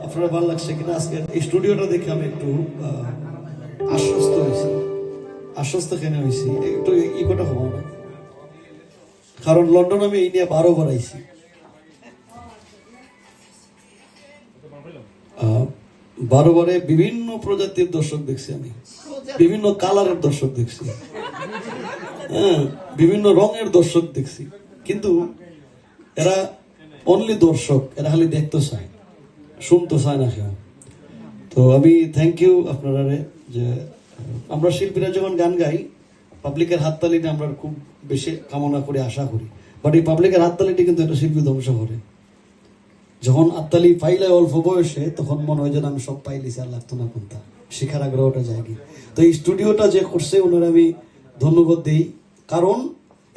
আপনারা ভালো লাগছে কিনা আজকে এই স্টুডিওটা দেখে আমি একটু আশ্বস্ত হয়েছি। আশ্বস্ত কেন হয়েছি একটু ইকোটা হবো না, কারণ লন্ডন আমি এই নিয়ে 12 বার আইছি। 12 বারে বিভিন্ন প্রজাতির দর্শক দেখছি আমি, বিভিন্ন কালারের দর্শক দেখছি, হ্যাঁ, বিভিন্ন রঙের দর্শক দেখছি, কিন্তু এরা অনলি দর্শক, এরা খালি দেখতে চায়, শুনতে চায় না কেউ। তো আমি থ্যাংক ইউ আপনারা, যে আমরা শিল্পীরা যখন গান গাই পাবলিকের হাততালিটা আমরা খুব বেশি কামনা করি, আশা করি, বাট এই পাবলিকের হাততালিটি কিন্তু একটা শিল্পী ধ্বংস করে। যখন হাততালি পাইলে অল্প বয়সে তখন মনে হয় যেন আমি সব পাইলিছি, আর লাগতো না কোনটা, শিখার আগ্রহটা জায়গি। তো এই স্টুডিওটা যে করছে ওনারা আমি ধন্যবাদ দিই, কারণ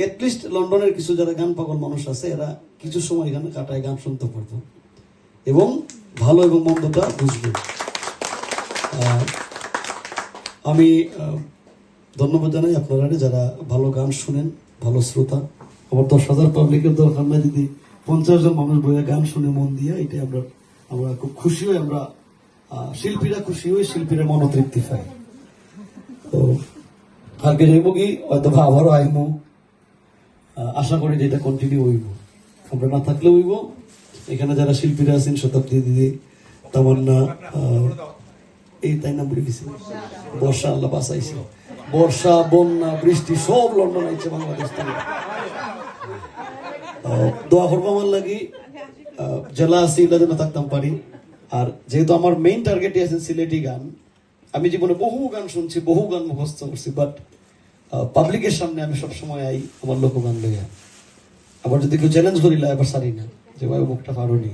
এটলিস্ট লন্ডনের কিছু যারা গান পাগল মানুষ আছে এরা কিছু সময় এখানে কাটায়, গান শুনতে পারবো এবং ভালো এবং মন্দটা বুঝবে। আমি ধন্যবাদ জানাই আপনারা যারা ভালো গান শুনেন, ভালো শ্রোতা। আমার 10,000 পাবলিকের দরকার না, যদি 50 জন মানুষ বইয়ে গান শুনে মন দিয়ে, এটাই আমরা খুব খুশি হই। আমরা শিল্পীরা খুশি হই, শিল্পীরা মনোতৃপ্তি পাই। তো কালকে যাইব কি হয়তো আবারও আইব, আশা করি যে এটা কন্টিনিউ হইব, আমরা না থাকলে হইব। এখানে যারা শিল্পীরা আছেন, শতাব্দী দিদি, তামান্না, এই তাই না বলে গেছি, বর্ষা, আল্লাহ বাঁচাইছে, বর্ষা, বন্যা, বৃষ্টি সব লন্ডন আইছে বাংলাদেশ থেকে। দোয়া করবো আমার লাগি, জেলা আছে এগুলা যেন থাকতাম পারি। আর যেহেতু আমার মেইন টার্গেটই আছে সিলেটি গান, আমি জীবনে বহু গান শুনছি, বহু গান মুখস্থ করছি, বাট পাবলিকের সামনে আমি সবসময় আই আমার লোকগান লইয়া। আবার যদি কেউ চ্যালেঞ্জ করিলা এবার সারি না যে ভাই মুখটা পারো নি,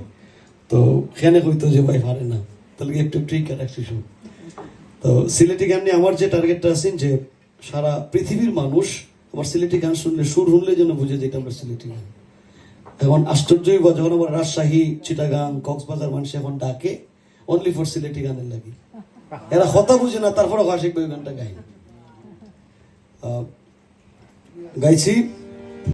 তো খেনে কইতো যে ভাই পারে না, তাহলে একটু ট্রিক রাখছি শুন। তো সিলেটি গান নিয়ে আমার যে টার্গেটটা আছে, যে সারা পৃথিবীর মানুষ আমার সিলেটি গান শুনলে, সুর শুনলে যেন বুঝে যে এটা আমরা সিলেটি গান। এখন আশ্চর্যই বা যখন আমার রাজশাহী, চিটাগাং, কক্সবাজার মানুষ এখন ডাকে অনলি ফর সিলেটি গানের লাগি, এরা কথা বুঝে না, তারপরে আশিক ভাই গানটা গাইছি।